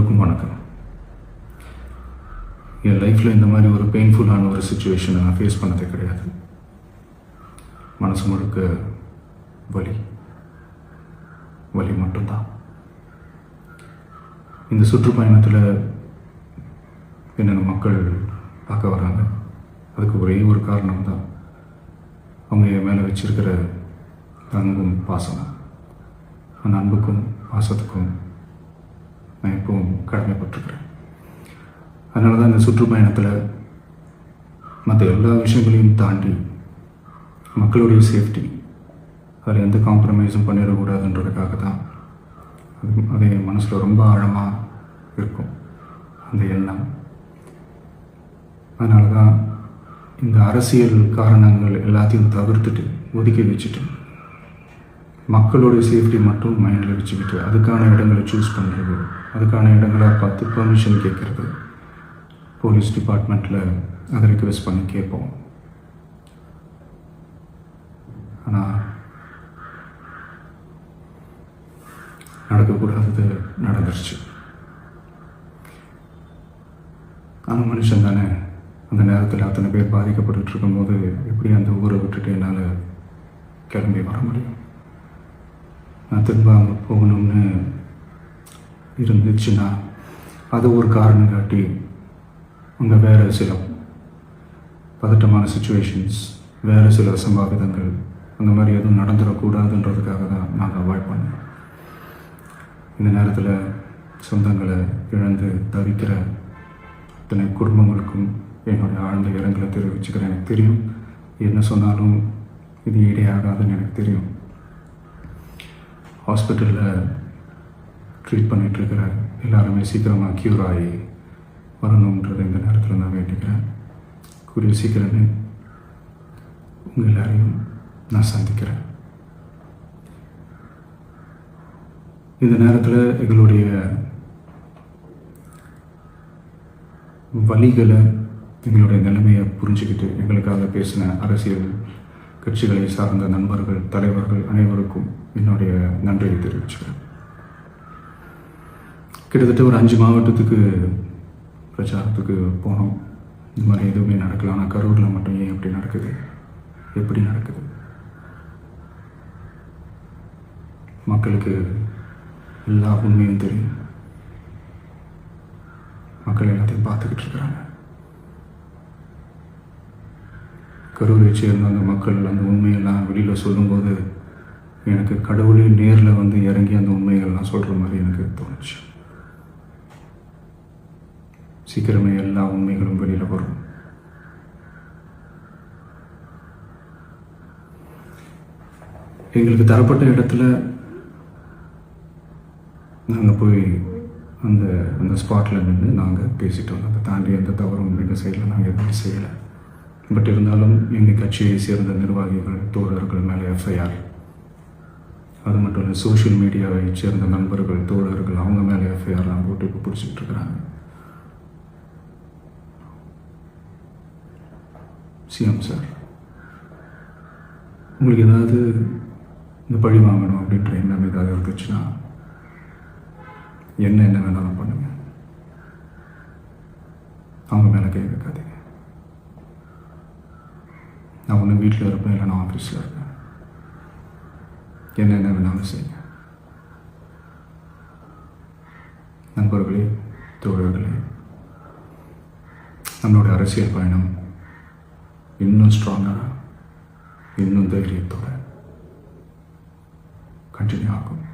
எல்லோருக்கும் வணக்கம். என் லைஃப்பில் இந்த மாதிரி ஒரு பெயின்ஃபுல்லான ஒரு சுச்சுவேஷனை நான் ஃபேஸ் பண்ணதே கிடையாது. மனசு முழுக்க வலி மட்டும்தான். இந்த சுற்றுப்பயணத்தில் என்னென்ன மக்கள் பார்க்க வராங்க, அதுக்கு ஒரே ஒரு காரணம் தான், அவங்க என் மேலே வச்சிருக்கிற அன்பும் பாசம். அந்த அன்புக்கும் பாசத்துக்கும் நான் எப்பவும் கடமைப்பட்டிருக்கிறேன். அதனால தான் இந்த சுற்றுப்பயணத்தில் மற்ற எல்லா விஷயங்களையும் தாண்டி மக்களுடைய சேஃப்டி, அதில் எந்த காம்ப்ரமைஸும் பண்ணிடக்கூடாதுன்றதுக்காக தான் அது என் மனசில் ரொம்ப ஆழமாக இருக்கும் அந்த எண்ணம். அதனால தான் இந்த அரசியல் காரணங்கள் எல்லாத்தையும் தவிர்த்துட்டு ஒதுக்கி வச்சுட்டு மக்களுடைய சேஃப்டி மட்டும் மைண்டில் வச்சுக்கிட்டு அதுக்கான இடங்களை சூஸ் பண்ணுறது, அதுக்கான இடங்களை பார்த்து பெர்மிஷன் கேட்குறது, போலீஸ் டிபார்ட்மெண்ட்டில் அதை ரிக்வெஸ்ட் பண்ணி கேட்போம். ஆனால் நடக்கக்கூடாதது நடந்துருச்சு. ஆனால் மனுஷன் தானே, அந்த நேரத்தில் அத்தனை பேர் பாதிக்கப்பட்டு இருக்கும்போது எப்படி அந்த ஊரை விட்டுட்டு என்னால் கிளம்பி வர முடியும்? நான் திரும்ப அங்கே போகணும்னு இருந்துச்சுன்னா அது ஒரு காரணம் காட்டி அங்கே வேறு சில பதட்டமான சுச்சுவேஷன்ஸ், வேறு சில சம்பாவிதங்கள், அந்த மாதிரி எதுவும் நடந்துடக்கூடாதுன்றதுக்காக தான் நாங்கள் அவாய்ட் பண்ணோம். இந்த நேரத்தில் சொந்தங்களை இழந்து தவிக்கிற அத்தனை குடும்பங்களுக்கும் என்னுடைய ஆழ்ந்த இரங்கலை தெரிவிச்சுக்கிறேன். எனக்கு தெரியும், என்ன சொன்னாலும் இது ஈடையாகாதுன்னு எனக்கு தெரியும். ஹாஸ்பிட்டலில் ட்ரீட் பண்ணிகிட்ருக்கிற எல்லாருமே சீக்கிரமாக க்யூர் ஆகி வரணுன்றது இந்த நேரத்தில் நான் வேண்டிக்கிறேன். கூடிய சீக்கிரமே உங்கள் எல்லாரையும் நான் சந்திக்கிறேன். இந்த நேரத்தில் எங்களுடைய வலிகளை, எங்களுடைய நிலைமையை புரிஞ்சுக்கிட்டு எங்களுக்காக பேசின அரசியல் கட்சிகளை சார்ந்த நண்பர்கள், தலைவர்கள் அனைவருக்கும் என்னுடைய நன்றியை தெரிவிச்சுக்கிறேன். கிட்டத்தட்ட ஒரு 5 மாவட்டத்துக்கு பிரச்சாரத்துக்கு போனோம். இந்த மாதிரி எதுவுமே நடக்கல. ஆனால் கரூரில் மட்டும் ஏன் எப்படி நடக்குது? மக்களுக்கு எல்லா உண்மையும் தெரியும். மக்கள் எல்லாத்தையும் பார்த்துக்கிட்டு இருக்கிறாங்க. கரூரை சேர்ந்த அந்த மக்கள் அந்த உண்மையெல்லாம் வெளியில் சொல்லும்போது எனக்கு கடவுளே நேரில் வந்து இறங்கி அந்த உண்மைகள்லாம் சொல்கிற மாதிரி எனக்கு தோணுச்சு. சீக்கிரமே எல்லா உண்மைகளும் வெளியில் வரும். எங்களுக்கு தரப்பட்ட இடத்துல நாங்கள் போய் அந்த ஸ்பாட்டில் நின்று நாங்கள் பேசிட்டோம். அதை தாண்டி எந்த தவறும் எங்கள் சைடில் நாங்கள் எதுவும் செய்யலை. பட் இருந்தாலும் எங்கள் கட்சியை சேர்ந்த நிர்வாகிகள், தோழர்கள் மேலே எஃப்ஐஆர், அது மட்டும் இல்லை சோஷியல் மீடியாவை சேர்ந்த நண்பர்கள், தோழர்கள், அவங்க மேலே எஃப்ஐஆர்லாம் போட்டு இப்போ பிடிச்சிக்கிட்டு இருக்கிறாங்க. சிஎம் சார், உங்களுக்கு ஏதாவது இந்த பழி வாங்கணும் அப்படின்ற எண்ணம் ஏதாவது இருந்துச்சுன்னா என்ன வேணாலும் பண்ணுங்க. அவங்க மேலே கை வைக்காதீங்க. நான் ஒன்று வீட்டில் இருப்பேன், இல்லை நான் ஆஃபீஸில் இருப்பேன். என்ன வேணாலும் செய்யுங்க. நண்பர்களே, தோழர்களே, நம்மளுடைய அரசியல் பயணம் இன்னும் ஸ்ட்ராங்காக, இன்னும் தைரியத்தோட கண்டினியூ ஆகும்.